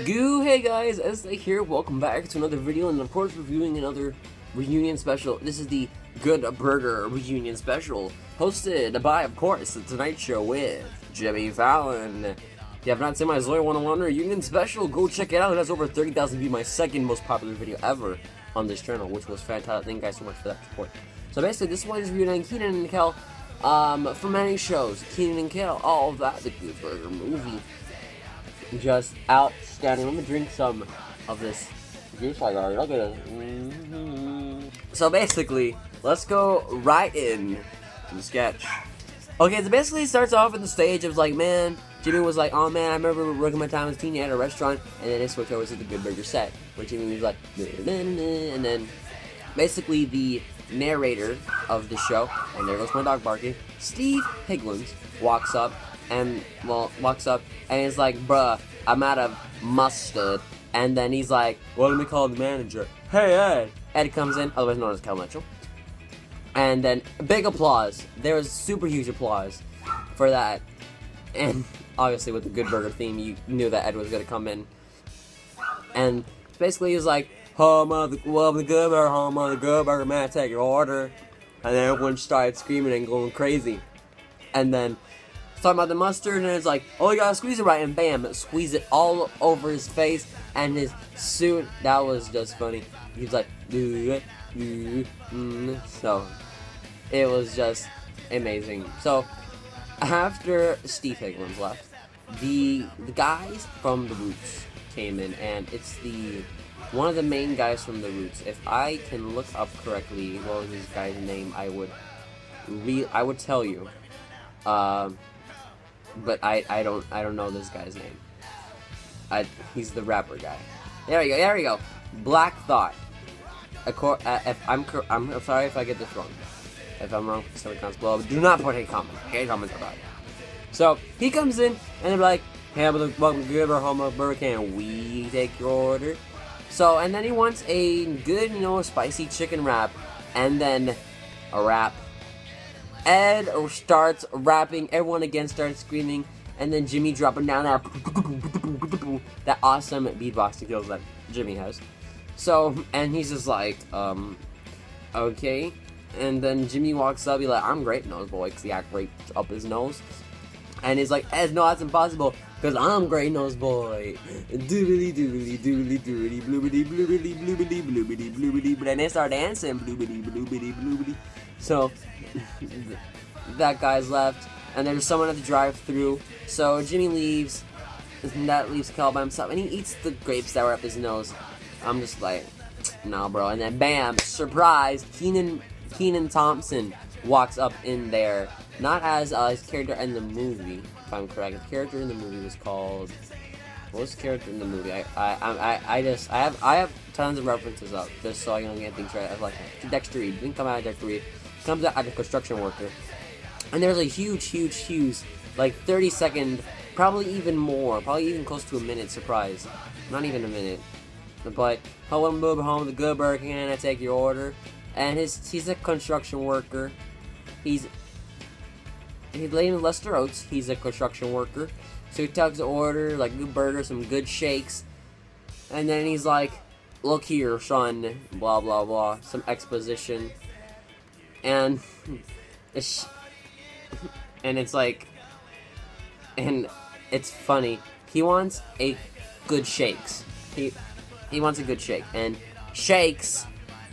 Hey guys, Este here, welcome back to another video, and of course reviewing another reunion special. This is the Good Burger reunion special, hosted by, of course, The Tonight Show with Jimmy Fallon. If you have not seen my Zoe 101 reunion special, go check it out. It has over 30,000 views, my second most popular video ever on this channel, which was fantastic. Thank you guys so much for that support. So basically, this one is reuniting Kenan and Kel from many shows. Kenan and Kel, all of that, the Good Burger movie. Just outstanding. Let me drink some of this juice I got. Look at this. So basically, let's go right in to the sketch. Okay, so basically it starts off at the stage. It was like, man, Jimmy was like, oh man, I remember working my time as a teen at a restaurant, and then it switched over to the Good Burger set, where Jimmy was like, and then basically the narrator of the show, and there goes my dog barking, Steve Higgins, walks up and he's like, bruh, I'm out of mustard. And then he's like, well, let me call the manager. Hey, Ed. Ed comes in, otherwise known as Kel Mitchell. And then big applause. There was super huge applause for that. And obviously with the Good Burger theme, you knew that Ed was gonna come in. And basically he was like, home of the Good Burger, home of the Good Burger, man, take your order. And then everyone started screaming and going crazy. And then talking about the mustard, and it's like, oh, you gotta squeeze it right, and bam, squeeze it all over his face and his suit. That was just funny. He was like, so it was just amazing. So after Steve Higgins left, the guys from the Roots came in, and it's one of the main guys from the Roots. If I can look up correctly what was this guy's name, I would tell you. But I don't know this guy's name. He's the rapper guy. There we go. Black Thought. I'm sorry if I get this wrong. If I'm wrong, please tell me comments below. But do not put hate comments. Hate comments about it. So he comes in and they're like, hey, welcome to Good Burger, can we take your order? So, and then he wants a good, spicy chicken wrap, and then a wrap. Ed starts rapping, everyone again starts screaming, and then Jimmy dropping down that awesome beatboxing skills that Jimmy has. So, and he's just like, okay. And then Jimmy walks up, he's like, I'm great nose boy, because he got great up his nose. And he's like, Ed, no, that's impossible, because I'm great nose boy. Doobity doobity doobity doobity bloobity bloobity bloobity bloobity bloobity. But then they start dancing, bloobity bloobity bloobity. So that guy's left, and there's someone at the drive-thru. So Jimmy leaves, and that leaves Kel by himself, and he eats the grapes that were up his nose. I'm just like, nah, bro. And then bam, surprise! Kenan Thompson walks up in there, not as his character in the movie, if I'm correct. His character in the movie was called. What was the character in the movie? I have tons of references up just so I can get things right. I was like, Dexter Reed didn't come out of Dexter Reed. Comes out as a construction worker, and there's a huge, like 30-second, probably even close to a minute surprise. Not even a minute, but hello, move home the Good Burger, can I take your order? And he's a construction worker. He's laying Lester Oates. He's a construction worker, so he takes the order like Good Burger, some good shakes, and then he's like, look here, son, blah blah blah, some exposition. And it's like, and it's funny. He wants a good shakes. He wants a good shake, and shakes.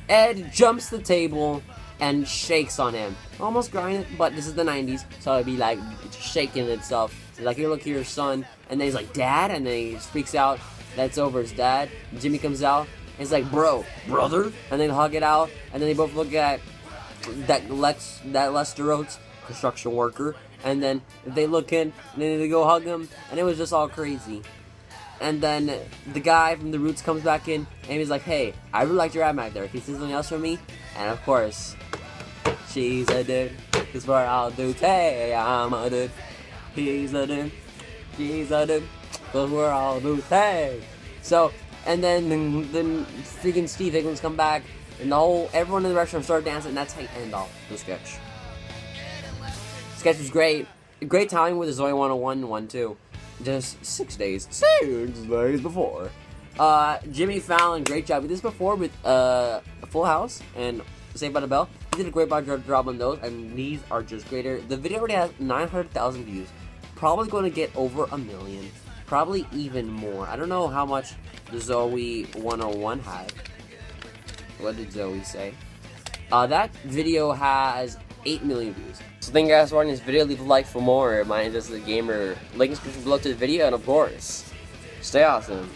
Ed jumps the table and shakes on him, almost grinding it. But this is the '90s, so it'd be like shaking itself. He's like, here, look here, son. And then he's like, Dad, and then he freaks out. That's over his dad. Jimmy comes out, and he's like, brother, and they hug it out, and then they both look at that Lester Oates, construction worker, and then they look in, and then they go hug him, and it was just all crazy. And then the guy from the Roots comes back in, and he's like, hey, I really liked your rap back there. Can you see something else for me? And of course, she's a dude, cause we're all dudes. Hey, I'm a dude. He's a dude. She's a dude, cause we're all dudes. Hey. So, and then the freaking Steve Higgins come back, and everyone in the restaurant started dancing, and that's how you end off the sketch. The sketch was great. Great timing with the Zoe 101 one too. just 6 days. 6 days before. Jimmy Fallon, great job. We did this before with Full House and Saved by the Bell. He did a great job on those, and these are just greater. The video already has 900,000 views. Probably going to get over 1 million. Probably even more. I don't know how much the Zoe 101 had. What did Zoe say? That video has 8 million views. So thank you guys for watching this video. Leave a like for more. My name is Just a Gamer. Link in the description below to the video, and of course, stay awesome.